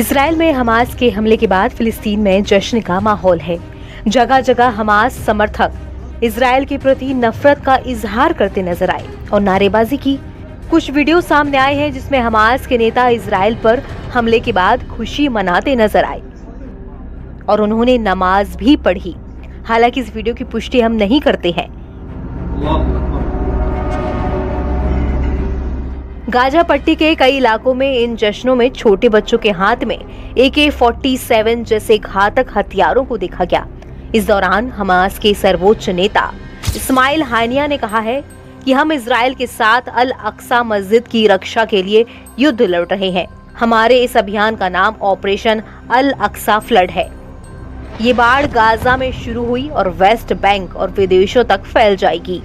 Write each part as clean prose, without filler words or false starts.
Israel में Hamas के हमले के बाद फिलिस्तीन में जश्न का माहौल है। जगह जगह हमास समर्थक इजराइल के प्रति नफरत का इजहार करते नजर आए और नारेबाजी की। कुछ वीडियो सामने आए हैं जिसमें हमास के नेता इजराइल पर हमले के बाद खुशी मनाते नजर आए और उन्होंने नमाज भी पढ़ी। हालांकि इस वीडियो की पुष्टि हम नहीं करते हैं। गाजा पट्टी के कई इलाकों में इन जश्नों में छोटे बच्चों के हाथ में AK-47 जैसे घातक हथियारों को देखा गया। इस दौरान हमास के सर्वोच्च नेता इस्माइल हानिया ने कहा है कि हम इजराइल के साथ अल अक्सा मस्जिद की रक्षा के लिए युद्ध लड़ रहे हैं। हमारे इस अभियान का नाम ऑपरेशन अल अक्सा फ्लड है। ये बाढ़ गाजा में शुरू हुई और वेस्ट बैंक और विदेशों तक फैल जाएगी।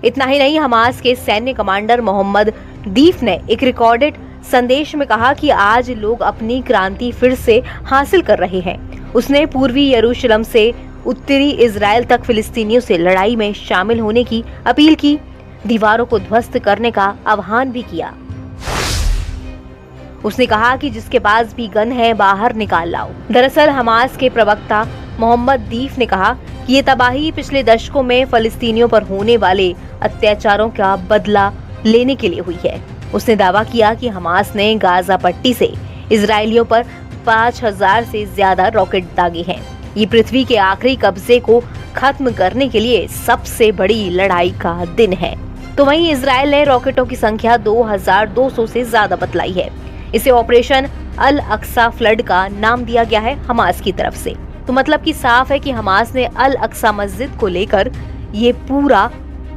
इतना ही नहीं, हमास के सैन्य कमांडर मोहम्मद दीफ ने एक रिकॉर्डेड संदेश में कहा कि आज लोग अपनी क्रांति फिर से हासिल कर रहे हैं। उसने पूर्वी यरूशलेम से उत्तरी इजराइल तक फिलिस्तीनियों से लड़ाई में शामिल होने की अपील की, दीवारों को ध्वस्त करने का आह्वान भी किया। उसने कहा कि जिसके पास भी गन है बाहर निकाल लाओ। दरअसल हमास के प्रवक्ता मोहम्मद दीफ ने कहा कि ये तबाही पिछले दशकों में फलस्तीनियों पर होने वाले अत्याचारों का बदला लेने के लिए हुई है। उसने दावा किया कि हमास ने गाजा पट्टी से इजरायलियों पर 5000 से ज्यादा रॉकेट दागे हैं। ये पृथ्वी के आखिरी कब्जे को खत्म करने के लिए सबसे बड़ी लड़ाई का दिन है। तो वहीं इजराइल ने रॉकेटों की संख्या 2200 से ज्यादा बतलाई है। इसे ऑपरेशन अल अक्सा फ्लड का नाम दिया गया है हमास की तरफ से। तो मतलब कि साफ है कि हमास ने अल अक्सा मस्जिद को लेकर ये पूरा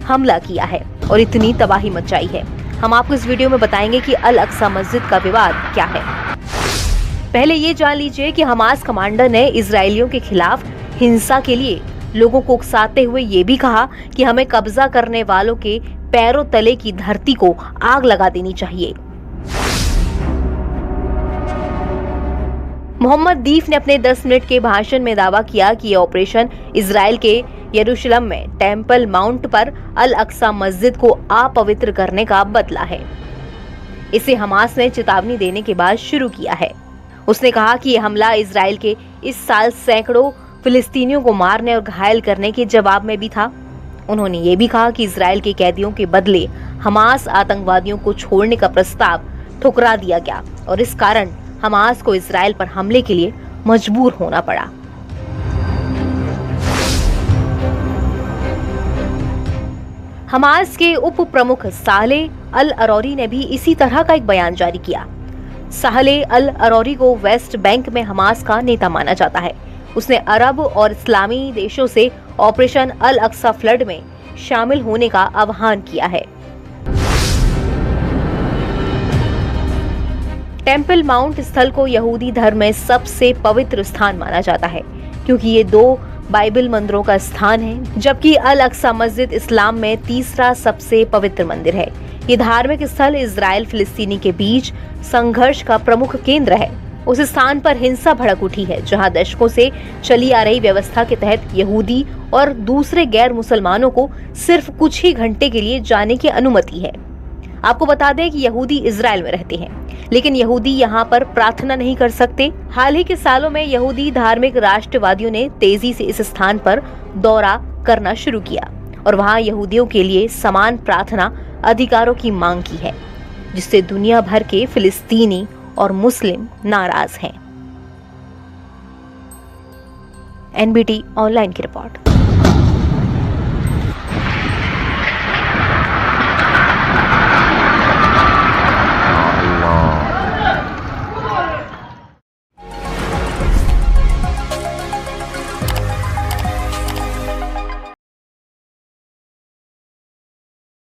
हमला किया है और इतनी तबाही मचाई है। हम आपको इस वीडियो में बताएंगे कि अल अक्सा मस्जिद का विवाद क्या है। पहले ये जान लीजिए कि हमास कमांडर ने इजरायलियों के खिलाफ हिंसा के लिए लोगों को उकसाते हुए ये भी कहा कि हमें कब्जा करने वालों के पैरों तले की धरती को आग लगा देनी चाहिए। मोहम्मद दीफ ने अपने 10 मिनट के भाषण में दावा किया कि ये ऑपरेशन इजराइल के यरूशलेम में टेम्पल माउंट पर अल अक्सा मस्जिद को अपवित्र करने का बदला है। इसे हमास ने चेतावनी देने के बाद शुरू किया है। उसने कहा कि यह हमला इजराइल के इस साल सैकड़ों फिलिस्तीनियों को मारने और घायल करने के जवाब में भी था। उन्होंने ये भी कहा कि इजराइल के कैदियों के बदले हमास आतंकवादियों को छोड़ने का प्रस्ताव ठुकरा दिया गया और इस कारण हमास को इजराइल पर हमले के लिए मजबूर होना पड़ा। हमास के उप प्रमुख सालेह अल अरौरी ने भी इसी तरह का एक बयान जारी किया। सालेह अल अरौरी को वेस्ट बैंक में हमास का नेता माना जाता है। उसने अरब और इस्लामी देशों से ऑपरेशन अल अक्सा फ्लड में शामिल होने का आह्वान किया है। टेम्पल माउंट स्थल को यहूदी धर्म में सबसे पवित्र स्थान माना जाता है क्योंकि ये 2 बाइबल मंदिरों का स्थान है, जबकि अल अक्सा मस्जिद इस्लाम में तीसरा सबसे पवित्र मंदिर है। ये धार्मिक स्थल इजराइल फिलिस्तीनी के बीच संघर्ष का प्रमुख केंद्र है। उस स्थान पर हिंसा भड़क उठी है जहां दशकों से चली आ रही व्यवस्था के तहत यहूदी और दूसरे गैर मुसलमानों को सिर्फ कुछ ही घंटे के लिए जाने की अनुमति है। आपको बता दें कि यहूदी इजराइल में रहते हैं, लेकिन यहूदी यहाँ पर प्रार्थना नहीं कर सकते। हाल ही के सालों में यहूदी धार्मिक राष्ट्रवादियों ने तेजी से इस स्थान पर दौरा करना शुरू किया और वहाँ यहूदियों के लिए समान प्रार्थना अधिकारों की मांग की है, जिससे दुनिया भर के फिलिस्तीनी और मुस्लिम नाराज हैं। NBT ऑनलाइन की रिपोर्ट।